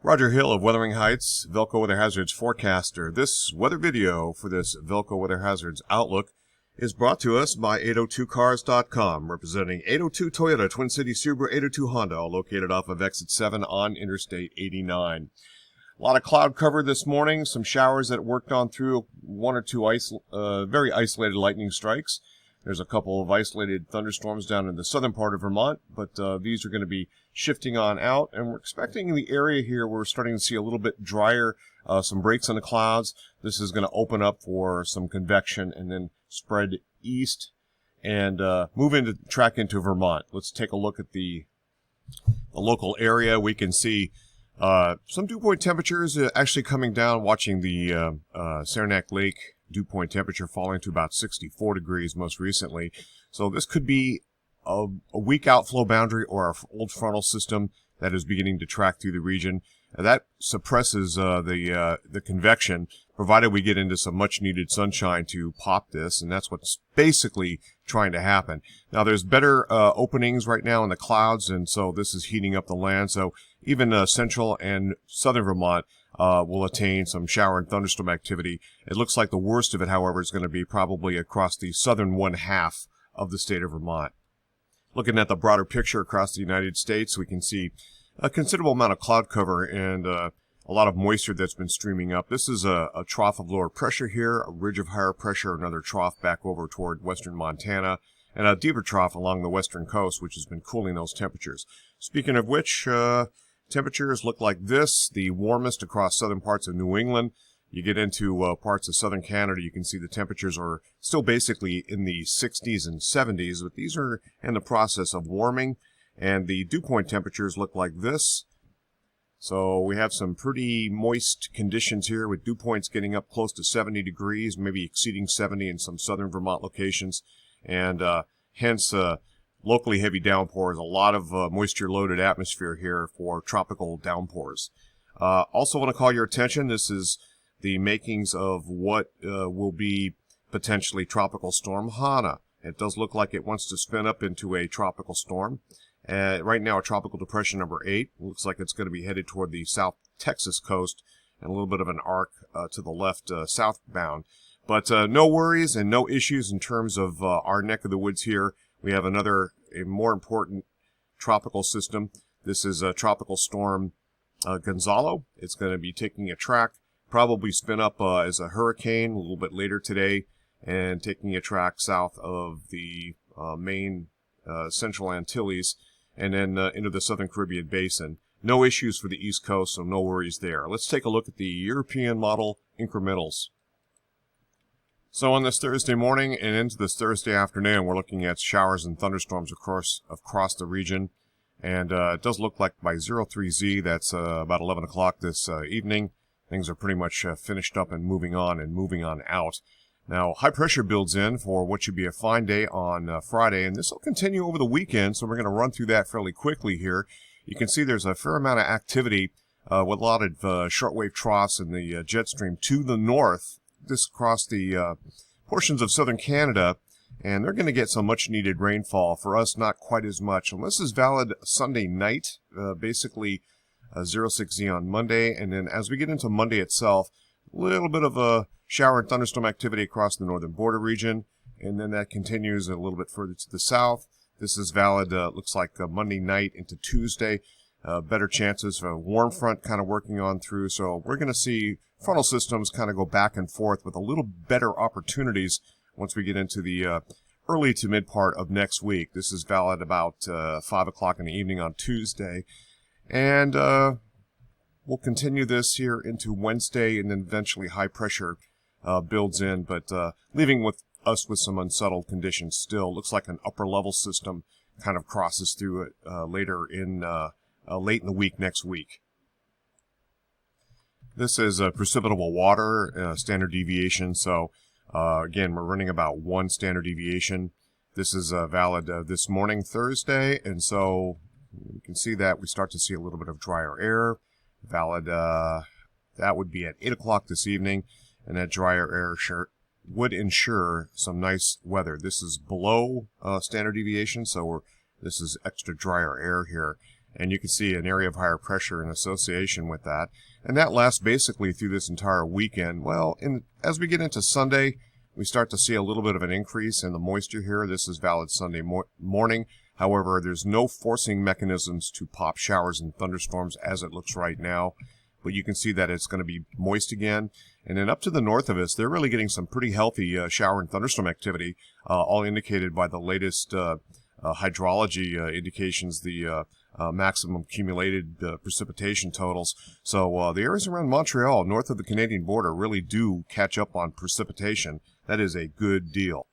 Roger Hill of Weathering Heights, VELCO Weather Hazards Forecaster. This weather video for this VELCO Weather Hazards Outlook is brought to us by 802cars.com, representing 802 Toyota, Twin Cities Subaru, 802 Honda, all located off of Exit 7 on Interstate 89. A lot of cloud cover this morning, some showers that worked on through, one or two very isolated lightning strikes. There's a couple of isolated thunderstorms down in the southern part of Vermont, but these are going to be shifting on out, and we're expecting in the area here we're starting to see a little bit drier, some breaks in the clouds. This is going to open up for some convection and then spread east and track into Vermont. Let's take a look at the local area. We can see some dew point temperatures actually coming down, watching the Saranac Lake dew point temperature falling to about 64 degrees most recently. So this could be a weak outflow boundary or an old frontal system that is beginning to track through the region. That suppresses the convection, provided we get into some much needed sunshine to pop this, and that's what's basically trying to happen. Now there's better openings right now in the clouds, and so this is heating up the land. So even central and southern Vermont will attain some shower and thunderstorm activity. It looks like the worst of it, however, is going to be probably across the southern one half of the state of Vermont. Looking at the broader picture across the United States, we can see a considerable amount of cloud cover and a lot of moisture that's been streaming up. This is a trough of lower pressure here, a ridge of higher pressure, another trough back over toward western Montana, and a deeper trough along the western coast, which has been cooling those temperatures. Speaking of which, temperatures look like this, the warmest across southern parts of New England. You get into parts of southern Canada, you can see the temperatures are still basically in the 60s and 70s, but these are in the process of warming, and the dew point temperatures look like this. So we have some pretty moist conditions here with dew points getting up close to 70 degrees, maybe exceeding 70 in some southern Vermont locations, and hence locally heavy downpours, a lot of moisture-loaded atmosphere here for tropical downpours. Also want to call your attention, this is the makings of what will be potentially Tropical Storm Hana. It does look like it wants to spin up into a tropical storm. Right now, Tropical Depression number 8 looks like it's going to be headed toward the South Texas coast and a little bit of an arc to the left southbound. But no worries and no issues in terms of our neck of the woods here. We have a more important tropical system. This is a Tropical Storm Gonzalo. It's going to be taking a track, probably spin up as a hurricane a little bit later today, and taking a track south of the main Central Antilles and then into the Southern Caribbean Basin. No issues for the East Coast, so no worries there. Let's take a look at the European model incrementals. So on this Thursday morning and into this Thursday afternoon, we're looking at showers and thunderstorms across the region. And it does look like by 03Z, that's about 11 o'clock this evening, things are pretty much finished up and moving on out. Now, high pressure builds in for what should be a fine day on Friday, and this will continue over the weekend, so we're going to run through that fairly quickly here. You can see there's a fair amount of activity with a lot of shortwave troughs in the jet stream to the north. This across the portions of southern Canada, and they're going to get some much-needed rainfall. For us, not quite as much. And this is valid Sunday night, basically 06Z on Monday, and then as we get into Monday itself, a little bit of a shower and thunderstorm activity across the northern border region, and then that continues a little bit further to the south. This is valid, looks like Monday night into Tuesday. Better chances for a warm front kind of working on through, so we're going to see frontal systems kind of go back and forth with a little better opportunities once we get into the early to mid part of next week. This is valid about 5 o'clock in the evening on Tuesday, and we'll continue this here into Wednesday, and then eventually high pressure builds in, but leaving us with some unsettled conditions still. Looks like an upper level system kind of crosses through it later in late in the week next week. This is precipitable water, standard deviation, so again, we're running about 1 standard deviation. This is valid this morning, Thursday, and so you can see that we start to see a little bit of drier air. Valid, that would be at 8 o'clock this evening, and that drier air would ensure some nice weather. This is below standard deviation, so this is extra drier air here. And you can see an area of higher pressure in association with that. And that lasts basically through this entire weekend. Well, as we get into Sunday, we start to see a little bit of an increase in the moisture here. This is valid Sunday morning. However, there's no forcing mechanisms to pop showers and thunderstorms as it looks right now. But you can see that it's going to be moist again. And then up to the north of us, they're really getting some pretty healthy shower and thunderstorm activity, all indicated by the latest hydrology indications, the maximum accumulated precipitation totals. So the areas around Montreal, north of the Canadian border, really do catch up on precipitation. That is a good deal.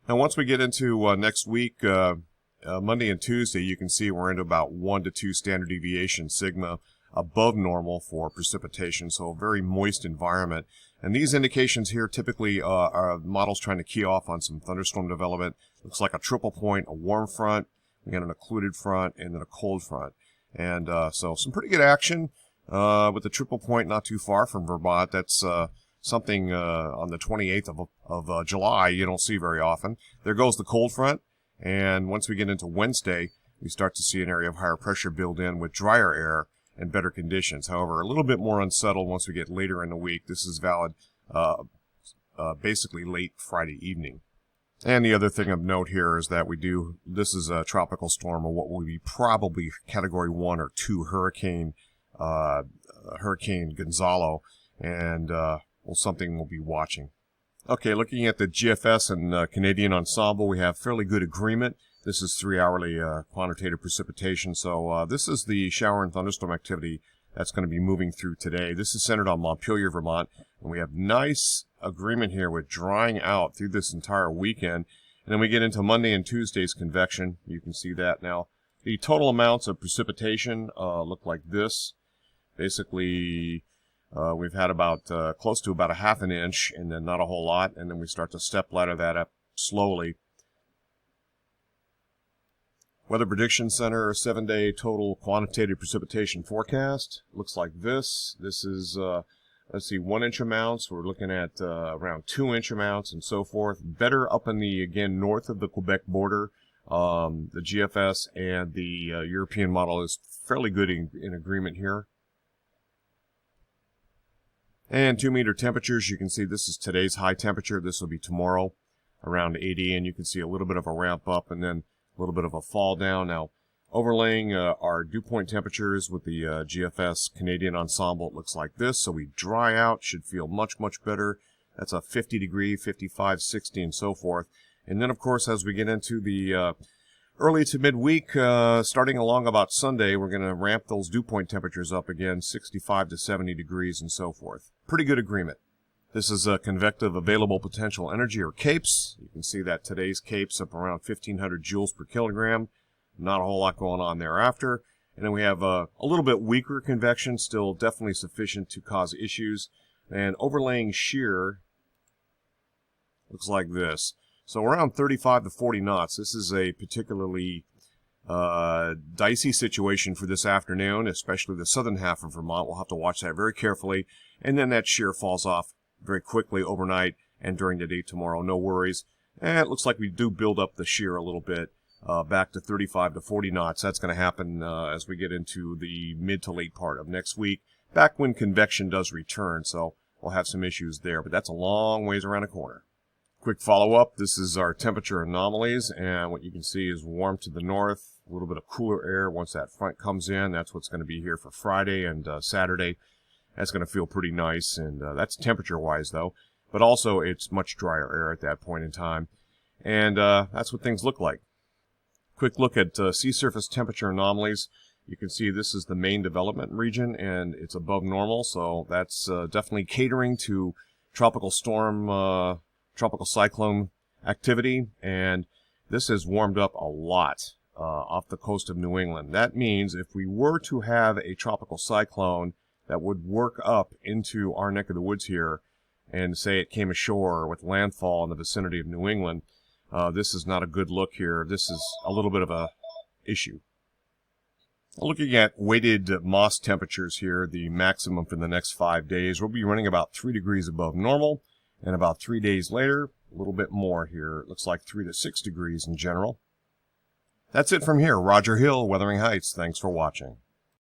Now, once we get into next week, Monday and Tuesday, you can see we're into about 1 to 2 standard deviation sigma above normal for precipitation, so a very moist environment. And these indications here typically are models trying to key off on some thunderstorm development. Looks like a triple point, a warm front, we got an occluded front, and then a cold front. And so some pretty good action with the triple point not too far from Vermont. That's something on the 28th of July you don't see very often. There goes the cold front, and once we get into Wednesday, we start to see an area of higher pressure build in with drier air and better conditions. However, a little bit more unsettled once we get later in the week. This is valid basically late Friday evening. And the other thing of note here is that this is a tropical storm, or what will be probably Category 1 or 2 hurricane, Hurricane Gonzalo, and something we'll be watching. Okay, looking at the GFS and Canadian Ensemble, we have fairly good agreement. This is 3-hourly quantitative precipitation, so this is the shower and thunderstorm activity that's going to be moving through today. This is centered on Montpelier, Vermont, and we have nice agreement here with drying out through this entire weekend. And then we get into Monday and Tuesday's convection. You can see that now. The total amounts of precipitation look like this. Basically, we've had about close to about a half an inch, and then not a whole lot, and then we start to step ladder that up slowly. Weather Prediction Center 7-day total quantitative precipitation forecast looks like this. This is, let's see, 1-inch amounts. We're looking at around 2-inch amounts and so forth. Better up in the, again, north of the Quebec border. The GFS and the European model is fairly good in agreement here. And 2-meter temperatures, you can see this is today's high temperature. This will be tomorrow around 80, and you can see a little bit of a ramp up and then a little bit of a fall down. Now, overlaying our dew point temperatures with the GFS Canadian Ensemble, it looks like this. So we dry out, should feel much, much better. That's a 50 degree, 55, 60, and so forth. And then, of course, as we get into the early to midweek, starting along about Sunday, we're going to ramp those dew point temperatures up again, 65 to 70 degrees and so forth. Pretty good agreement. This is a convective available potential energy, or CAPES. You can see that today's CAPES up around 1,500 joules per kilogram. Not a whole lot going on thereafter. And then we have a little bit weaker convection, still definitely sufficient to cause issues. And overlaying shear looks like this. So around 35 to 40 knots. This is a particularly dicey situation for this afternoon, especially the southern half of Vermont. We'll have to watch that very carefully. And then that shear falls off very quickly overnight and during the day tomorrow. No worries. And it looks like we do build up the shear a little bit back to 35 to 40 knots. That's going to happen as we get into the mid to late part of next week, back when convection does return. So we'll have some issues there, but that's a long ways around the corner. Quick follow-up. This is our temperature anomalies, and what you can see is warm to the north, a little bit of cooler air once that front comes in. That's what's going to be here for Friday and Saturday. That's going to feel pretty nice, and that's temperature-wise, though. But also, it's much drier air at that point in time. And that's what things look like. Quick look at sea surface temperature anomalies. You can see this is the main development region, and it's above normal, so that's definitely catering to tropical storm, tropical cyclone activity. And this has warmed up a lot off the coast of New England. That means if we were to have a tropical cyclone that would work up into our neck of the woods here, and say it came ashore with landfall in the vicinity of New England, this is not a good look here. This is a little bit of a issue. Looking at weighted moss temperatures here, the maximum for the next 5 days, we'll be running about 3 degrees above normal, and about 3 days later, a little bit more here. It looks like 3 to 6 degrees in general. That's it from here. Roger Hill, Wuthering Heights. Thanks for watching.